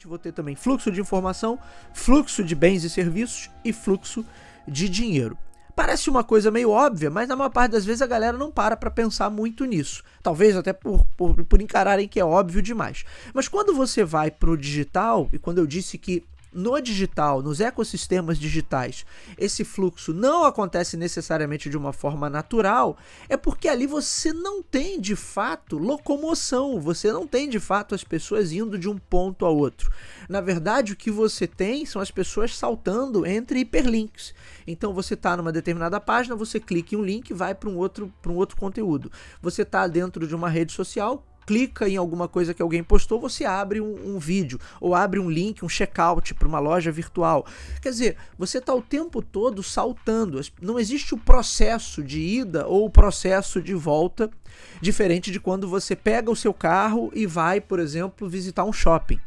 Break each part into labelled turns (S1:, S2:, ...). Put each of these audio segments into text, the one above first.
S1: Vou ter também fluxo de informação, fluxo de bens e serviços e fluxo de dinheiro. Parece uma coisa meio óbvia, mas na maior parte das vezes a galera não para pensar muito nisso. Talvez até por encararem que é óbvio demais. Mas quando você vai para o digital, e quando eu disse que no digital, nos ecossistemas digitais, esse fluxo não acontece necessariamente de uma forma natural, é porque ali você não tem de fato locomoção, você não tem de fato as pessoas indo de um ponto a outro. Na verdade, o que você tem são as pessoas saltando entre hiperlinks. Então você está numa determinada página, você clica em um link e vai para um outro conteúdo. Você está dentro de uma rede social, clica em alguma coisa que alguém postou, você abre um vídeo, ou abre um link, um checkout para uma loja virtual. Quer dizer, você está o tempo todo saltando. Não existe o processo de ida ou o processo de volta, diferente de quando você pega o seu carro e vai, por exemplo, visitar um shopping.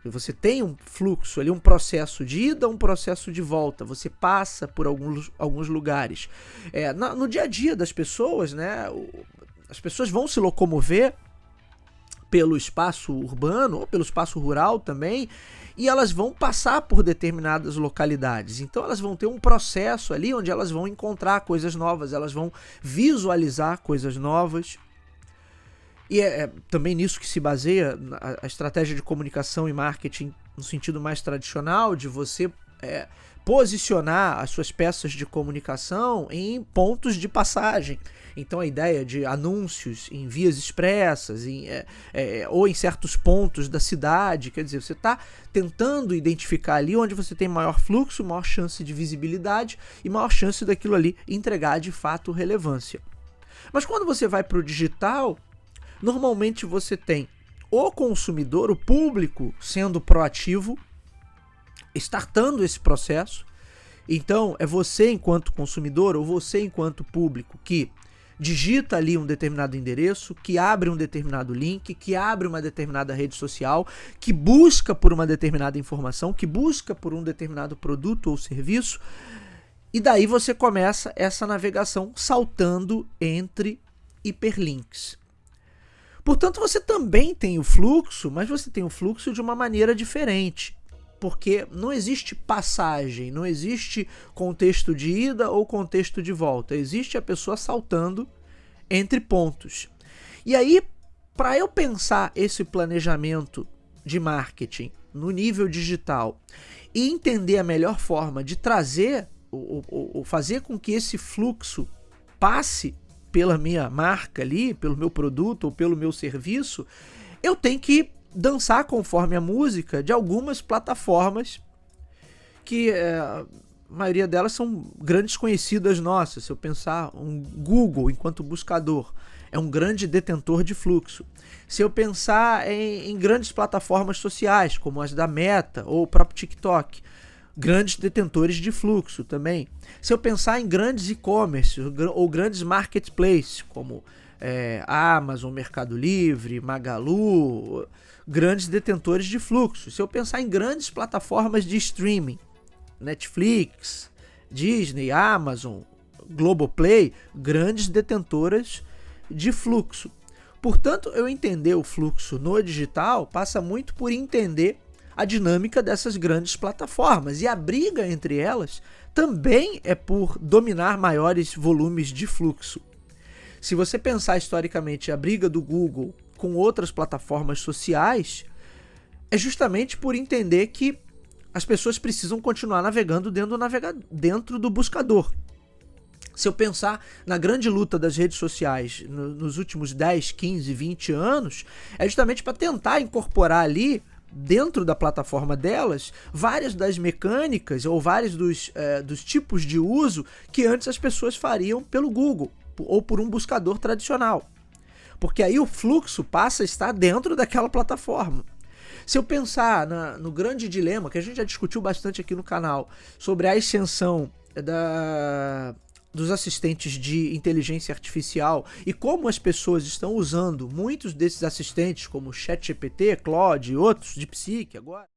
S1: Você tem um fluxo ali, um processo de ida, um processo de volta. Você passa por alguns lugares. No dia a dia das pessoas, né, as pessoas vão se locomover pelo espaço urbano ou pelo espaço rural também, e elas vão passar por determinadas localidades. Então elas vão ter um processo ali onde elas vão encontrar coisas novas, elas vão visualizar coisas novas. E é também nisso que se baseia a estratégia de comunicação e marketing no sentido mais tradicional, de você posicionar as suas peças de comunicação em pontos de passagem. Então a ideia de anúncios em vias expressas, ou em certos pontos da cidade, quer dizer, você está tentando identificar ali onde você tem maior fluxo, maior chance de visibilidade e maior chance daquilo ali entregar de fato relevância. Mas quando você vai para o digital, normalmente você tem o consumidor, o público, sendo proativo, startando esse processo. Então é você enquanto consumidor ou você enquanto público que digita ali um determinado endereço, que abre um determinado link, que abre uma determinada rede social, que busca por uma determinada informação, que busca por um determinado produto ou serviço, e daí você começa essa navegação saltando entre hiperlinks. Portanto, você também tem o fluxo, mas você tem o fluxo de uma maneira diferente. Porque não existe passagem, não existe contexto de ida ou contexto de volta. Existe a pessoa saltando entre pontos. E aí, para eu pensar esse planejamento de marketing no nível digital e entender a melhor forma de trazer ou fazer com que esse fluxo passe pela minha marca ali, pelo meu produto ou pelo meu serviço, eu tenho que dançar conforme a música de algumas plataformas que a maioria delas são grandes conhecidas nossas. Se eu pensar, um Google enquanto buscador é um grande detentor de fluxo. Se eu pensar em grandes plataformas sociais, como as da Meta ou o próprio TikTok, grandes detentores de fluxo também. Se eu pensar em grandes e-commerce ou grandes marketplaces, como Amazon, Mercado Livre, Magalu, grandes detentores de fluxo. Se eu pensar em grandes plataformas de streaming, Netflix, Disney, Amazon, Globoplay, grandes detentoras de fluxo. Portanto, eu entender o fluxo no digital passa muito por entender a dinâmica dessas grandes plataformas, e a briga entre elas também é por dominar maiores volumes de fluxo. Se você pensar historicamente a briga do Google com outras plataformas sociais, é justamente por entender que as pessoas precisam continuar navegando dentro do buscador. Se eu pensar na grande luta das redes sociais nos últimos 10, 15, 20 anos, é justamente para tentar incorporar ali, dentro da plataforma delas, várias das mecânicas ou vários dos tipos de uso que antes as pessoas fariam pelo Google ou por um buscador tradicional. Porque aí o fluxo passa a estar dentro daquela plataforma. Se eu pensar no grande dilema, que a gente já discutiu bastante aqui no canal, sobre a ascensão dos assistentes de inteligência artificial e como as pessoas estão usando muitos desses assistentes, como o ChatGPT, Claude e outros, DeepSeek agora,